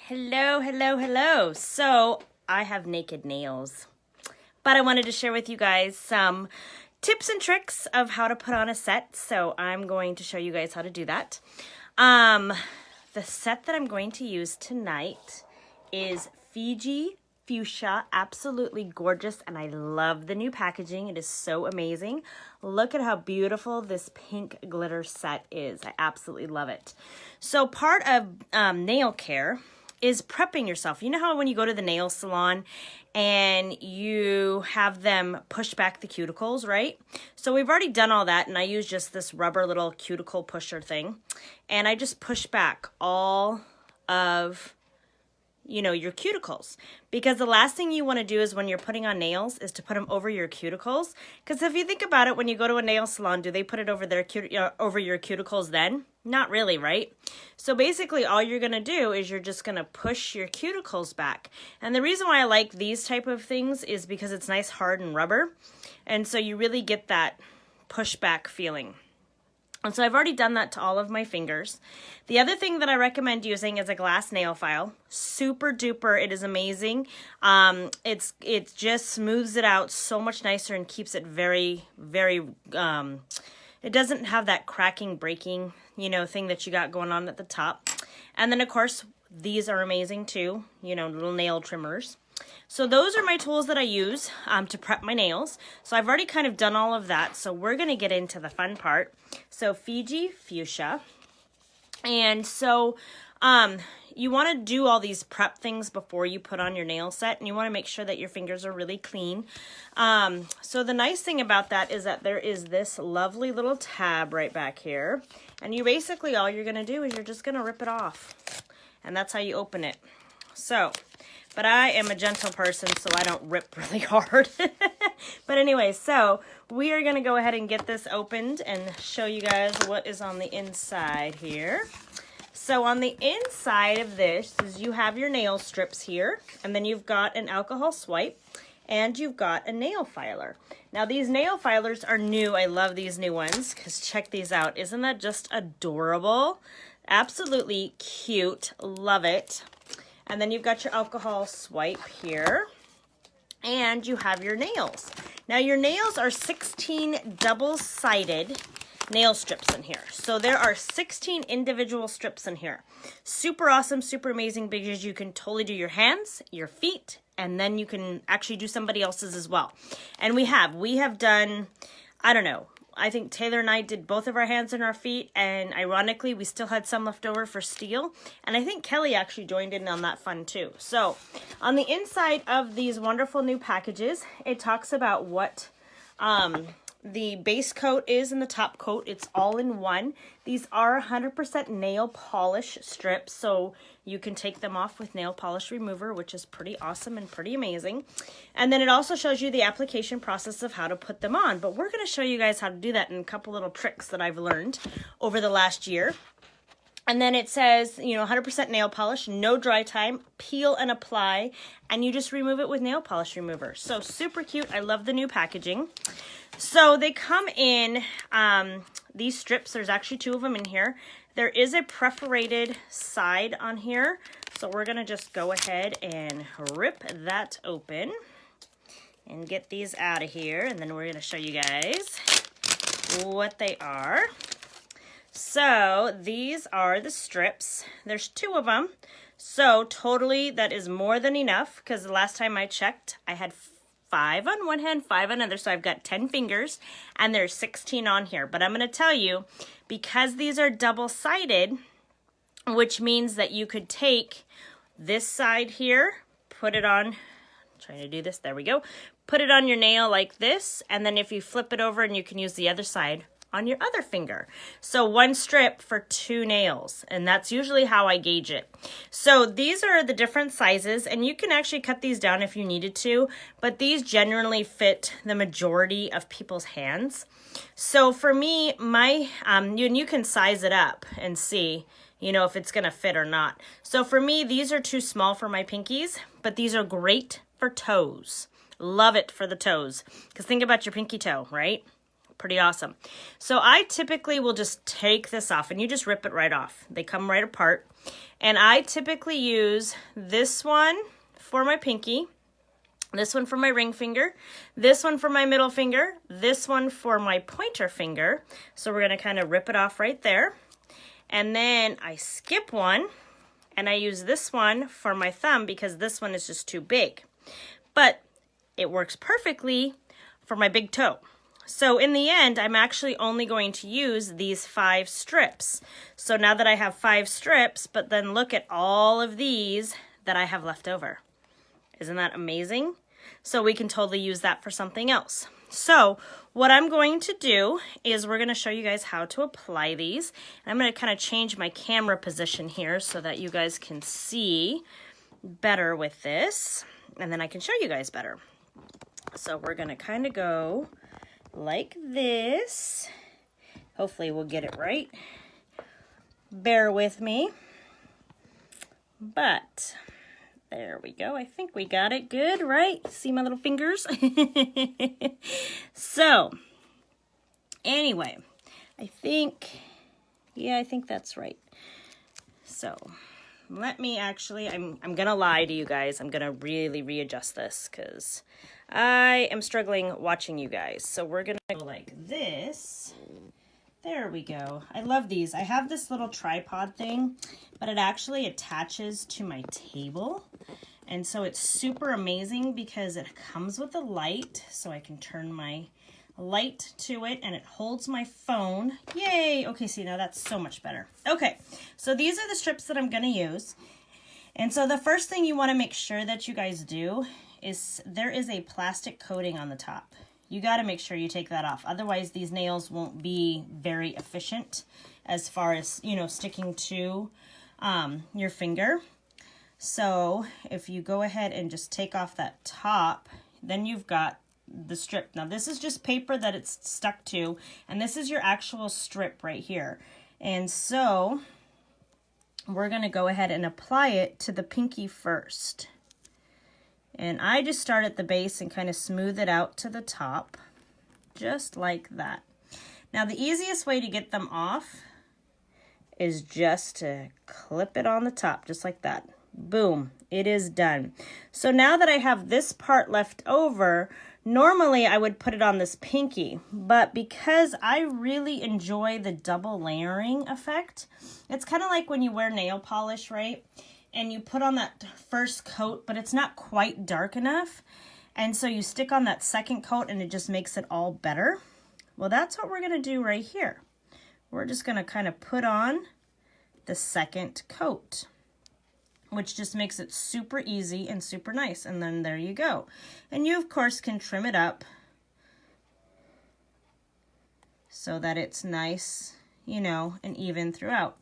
Hello, hello, hello. So I have naked nails, but I wanted to share with you guys some tips and tricks of how to put on a set. So I'm going to show you guys how to do that. The set that I'm going to use tonight is Fiji Fuchsia, absolutely gorgeous, and I love the new packaging. It is so amazing. Look at how beautiful this pink glitter set is. I absolutely love it. So part of nail care is prepping yourself. You know how when you go to the nail salon and you have them push back the cuticles, right? So we've already done all that, and I use just this rubber little cuticle pusher thing, and I just push back all of your cuticles, because the last thing you want to do is when you're putting on nails is to put them over your cuticles. Because if you think about it, when you go to a nail salon, do they put it over their over your cuticles then? Not really, right? So basically all you're going to do is you're just going to push your cuticles back. And the reason why I like these type of things is because it's nice, hard, and rubber. And so you really get that pushback feeling. And so I've already done that to all of my fingers. The other thing that I recommend using is a glass nail file. Super duper, it is amazing. It just smooths it out so much nicer and keeps it very, very, it doesn't have that cracking, breaking, thing that you got going on at the top. And then of course, these are amazing too, little nail trimmers. So those are my tools that I use to prep my nails. So I've already kind of done all of that. So we're going to get into the fun part. So Fiji Fuchsia. And so you want to do all these prep things before you put on your nail set. And you want to make sure that your fingers are really clean. So the nice thing about that is that there is this lovely little tab right back here. And you basically, all you're going to do is you're just going to rip it off. And that's how you open it. So... but I am a gentle person, so I don't rip really hard. But anyway, so we are going to go ahead and get this opened and show you guys what is on the inside here. So on the inside of this is you have your nail strips here, and then you've got an alcohol swipe, and you've got a nail filer. Now these nail filers are new. I love these new ones because check these out. Isn't that just adorable? Absolutely cute. Love it. And then you've got your alcohol swipe here, and you have your nails. Now your nails are 16 double-sided nail strips in here. So there are 16 individual strips in here. Super awesome, super amazing, because you can totally do your hands, your feet, and then you can actually do somebody else's as well. And we have done, I don't know, I think Taylor and I did both of our hands and our feet, and ironically, we still had some left over for steel, and I think Kelly actually joined in on that fun too. So, on the inside of these wonderful new packages, it talks about what the base coat is and the top coat. It's all in one. These are 100% nail polish strips, so you can take them off with nail polish remover, which is pretty awesome and pretty amazing. And then it also shows you the application process of how to put them on. But we're going to show you guys how to do that in a couple little tricks that I've learned over the last year. And then it says, 100% nail polish, no dry time, peel and apply, and you just remove it with nail polish remover. So super cute. I love the new packaging. So they come in these strips. There's actually 2 of them in here. There is a perforated side on here. So we're going to just go ahead and rip that open and get these out of here. And then we're going to show you guys what they are. So these are the strips. There's 2 of them. So totally that is more than enough, because the last time I checked, I had 5 on one hand, 5 on another, so I've got 10 fingers, and there's 16 on here. But I'm going to tell you, because these are double-sided, which means that you could take this side here, put it on, I'm trying to do this, there we go, put it on your nail like this, and then if you flip it over, and you can use the other side on your other finger. So 1 strip for 2 nails, and that's usually how I gauge it. So these are the different sizes, and you can actually cut these down if you needed to, but these generally fit the majority of people's hands. So for me, you can size it up and see, if it's gonna fit or not. So for me, these are too small for my pinkies, but these are great for toes. Love it for the toes, because think about your pinky toe, right? pretty awesome. So I typically will just take this off, and you just rip it right off. They come right apart. And I typically use this one for my pinky, this one for my ring finger, this one for my middle finger, this one for my pointer finger. So we're going to kind of rip it off right there. And then I skip one, and I use this one for my thumb because this one is just too big. But it works perfectly for my big toe. So in the end, I'm actually only going to use these 5 strips. So now that I have 5 strips, but then look at all of these that I have left over. Isn't that amazing? So we can totally use that for something else. So what I'm going to do is we're going to show you guys how to apply these. And I'm going to kind of change my camera position here so that you guys can see better with this. And then I can show you guys better. So we're going to kind of go like this. Hopefully we'll get it right. Bear with me. But there we go. I think we got it good, right? See my little fingers? So, anyway, I think that's right. So, let me actually, I'm going to lie to you guys. I'm going to really readjust this because I am struggling watching you guys. So, we're going to go like this. There we go. I love these. I have this little tripod thing, but it actually attaches to my table. And so it's super amazing because it comes with a light, so I can turn my light to it and it holds my phone. Yay! Okay, see, now that's so much better. Okay, so these are the strips that I'm going to use. And so the first thing you want to make sure that you guys do is there is a plastic coating on the top. You got to make sure you take that off. Otherwise, these nails won't be very efficient as far as, you know, sticking to your finger. So if you go ahead and just take off that top, then you've got the strip. Now, this is just paper that it's stuck to, and this is your actual strip right here. And so we're going to go ahead and apply it to the pinky first. And I just start at the base and kind of smooth it out to the top, just like that. Now, the easiest way to get them off is just to clip it on the top, just like that. Boom, it is done. So now that I have this part left over, normally I would put it on this pinky, but because I really enjoy the double layering effect, it's kind of like when you wear nail polish, right? And you put on that first coat, but it's not quite dark enough. And so you stick on that second coat and it just makes it all better. Well, that's what we're going to do right here. We're just going to kind of put on the second coat, which just makes it super easy and super nice. And then there you go. And you, of course, can trim it up so that it's nice, you know, and even throughout.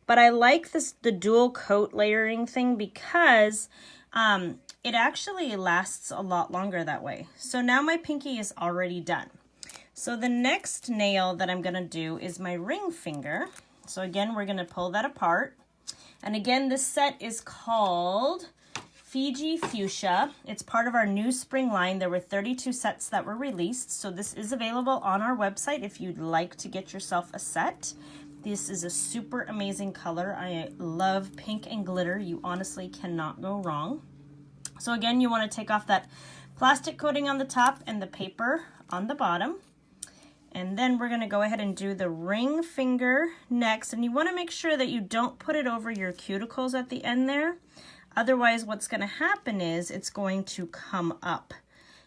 But I like the dual coat layering thing because it actually lasts a lot longer that way. So now my pinky is already done. So the next nail that I'm going to do is my ring finger. So again, we're going to pull that apart. And again, this set is called Fiji Fuchsia. It's part of our new spring line. There were 32 sets that were released. So this is available on our website if you'd like to get yourself a set. This is a super amazing color. I love pink and glitter. You honestly cannot go wrong. So again, you want to take off that plastic coating on the top and the paper on the bottom. And then we're going to go ahead and do the ring finger next. And you want to make sure that you don't put it over your cuticles at the end there. Otherwise, what's going to happen is it's going to come up.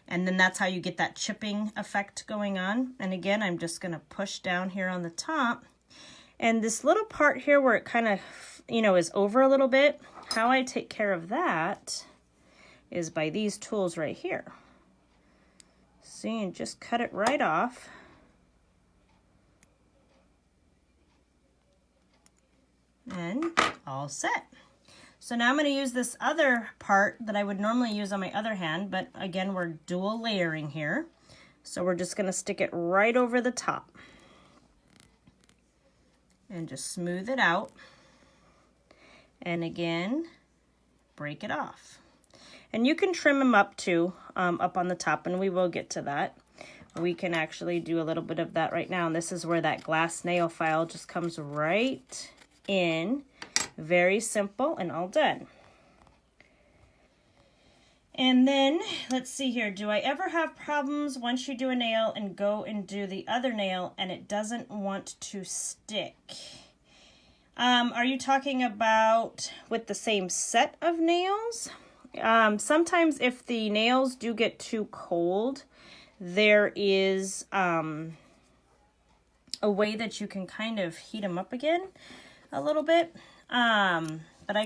And then that's how you get that chipping effect going on. And again, I'm just going to push down here on the top. And this little part here where it kind of, you know, is over a little bit, how I take care of that is by these tools right here. See, and just cut it right off. And all set. So now I'm going to use this other part that I would normally use on my other hand, but again, we're dual layering here. So we're just going to stick it right over the top. And just smooth it out. And again, break it off. And you can trim them up too, up on the top, and we will get to that. we can actually do a little bit of that right now. And this is where that glass nail file just comes right in. Very simple and all done. And then, let's see here. Do I ever have problems once you do a nail and go and do the other nail and it doesn't want to stick? Are you talking about with the same set of nails? Sometimes if the nails do get too cold, there is a way that you can kind of heat them up again a little bit. But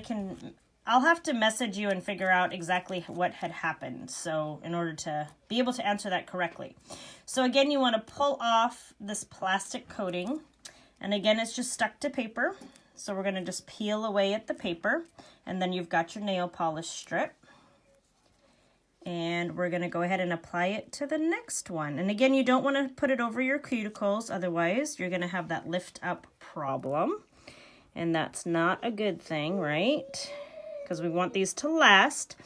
I'll have to message you and figure out exactly what had happened. So in order to be able to answer that correctly. So again, you want to pull off this plastic coating. And again, it's just stuck to paper. So we're going to just peel away at the paper. And then you've got your nail polish strip. And we're going to go ahead and apply it to the next one. And again, you don't want to put it over your cuticles. Otherwise, you're going to have that lift up problem. And that's not a good thing, right? Because we want these to last.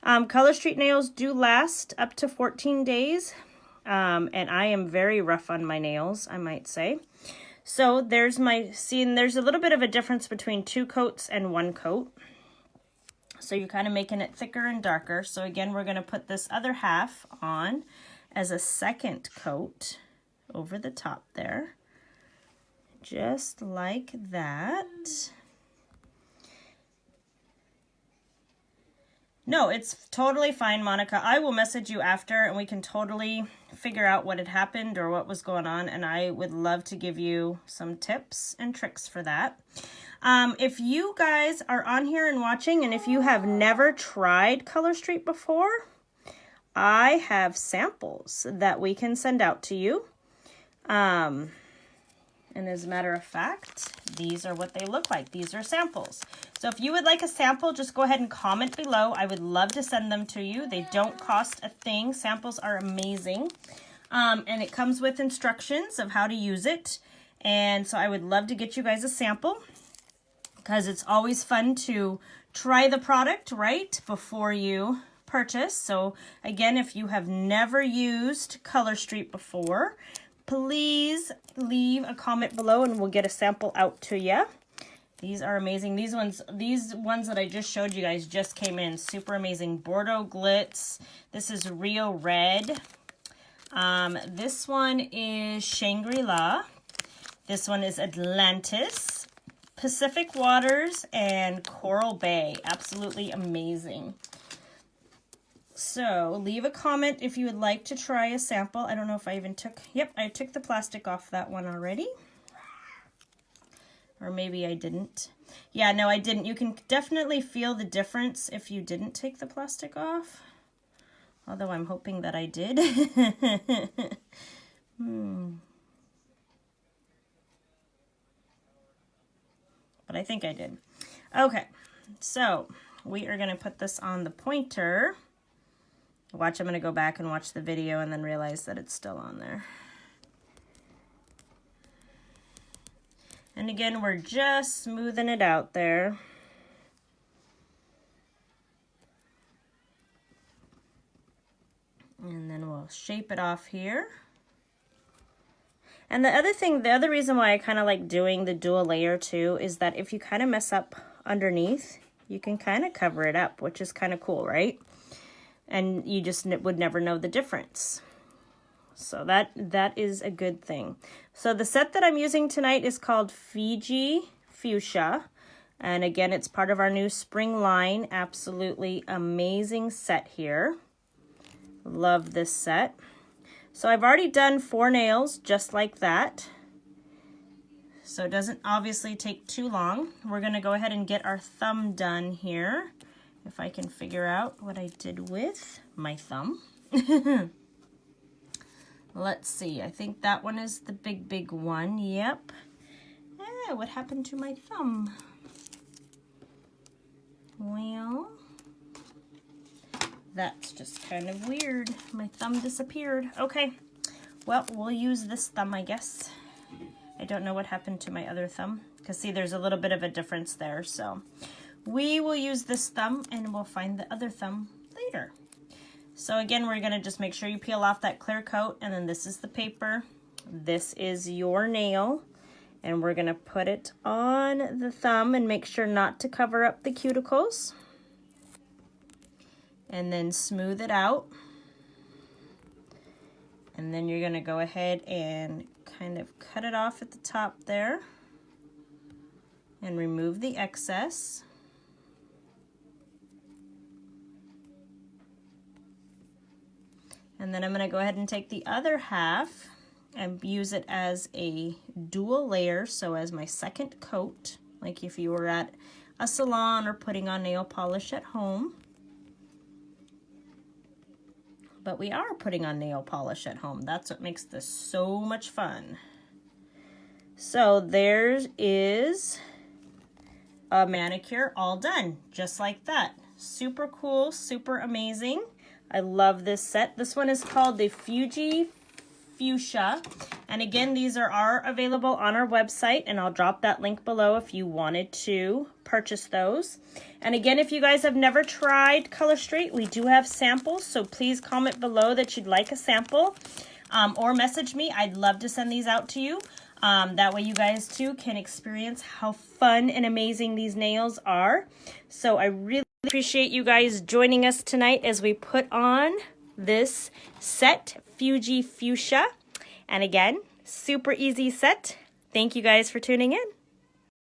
Color Street nails do last up to 14 days. And I am very rough on my nails, I might say. So there's there's a little bit of a difference between 2 coats and 1 coat. So you're kind of making it thicker and darker. So again, we're going to put this other half on as a second coat over the top there. Just like that. No, it's totally fine, Monica. I will message you after and we can totally figure out what had happened or what was going on. And I would love to give you some tips and tricks for that. If you guys are on here and watching, and if you have never tried Color Street before, I have samples that we can send out to you. And as a matter of fact, these are what they look like. These are samples. So if you would like a sample, just go ahead and comment below. I would love to send them to you. They don't cost a thing. Samples are amazing. And it comes with instructions of how to use it. And so I would love to get you guys a sample because it's always fun to try the product, right, before you purchase. So again, if you have never used Color Street before, please leave a comment below and we'll get a sample out to you. These are amazing. These ones that I just showed you guys just came in. Super amazing. Bordeaux Glitz. This is Rio Red. This one is Shangri-La. This one is Atlantis, Pacific Waters, and Coral Bay. Absolutely amazing. So leave a comment if you would like to try a sample. I don't know if I even took, yep, I took the plastic off that one already. Or maybe I didn't. Yeah, no, I didn't. You can definitely feel the difference if you didn't take the plastic off. Although I'm hoping that I did. But I think I did. Okay, so we are going to put this on the pointer. Watch, I'm going to go back and watch the video and then realize that it's still on there. And again, we're just smoothing it out there. And then we'll shape it off here. And the other reason why I kind of like doing the dual layer too is that if you kind of mess up underneath, you can kind of cover it up, which is kind of cool, right? And you just would never know the difference. So that is a good thing. So the set that I'm using tonight is called Fiji Fuchsia. And again, it's part of our new spring line. Absolutely amazing set here. Love this set. So I've already done 4 nails just like that. So it doesn't obviously take too long. We're going to go ahead and get our thumb done here. If I can figure out what I did with my thumb. Let's see. I think that one is the big one. Yep. What happened to my thumb? Well, that's just kind of weird. My thumb disappeared. Okay. Well, we'll use this thumb, I guess. I don't know what happened to my other thumb. Because, see, there's a little bit of a difference there. So we will use this thumb and we'll find the other thumb later. So again, we're gonna just make sure you peel off that clear coat, and then this is the paper. This is your nail, and we're gonna put it on the thumb and make sure not to cover up the cuticles. And then smooth it out. And then you're gonna go ahead and kind of cut it off at the top there and remove the excess. And then I'm gonna go ahead and take the other half and use it as a dual layer, so as my second coat, like if you were at a salon or putting on nail polish at home. But we are putting on nail polish at home. That's what makes this so much fun. So there is a manicure all done, just like that. Super cool, super amazing. I love this set. This one is called the Fuji Fuchsia. And again, these are available on our website, and I'll drop that link below if you wanted to purchase those. And again, if you guys have never tried Color Straight, we do have samples, so please comment below that you'd like a sample, or message me. I'd love to send these out to you. That way you guys too can experience how fun and amazing these nails are. So I really appreciate you guys joining us tonight as we put on this set, Fuji Fuchsia. And again, super easy set. Thank you guys for tuning in.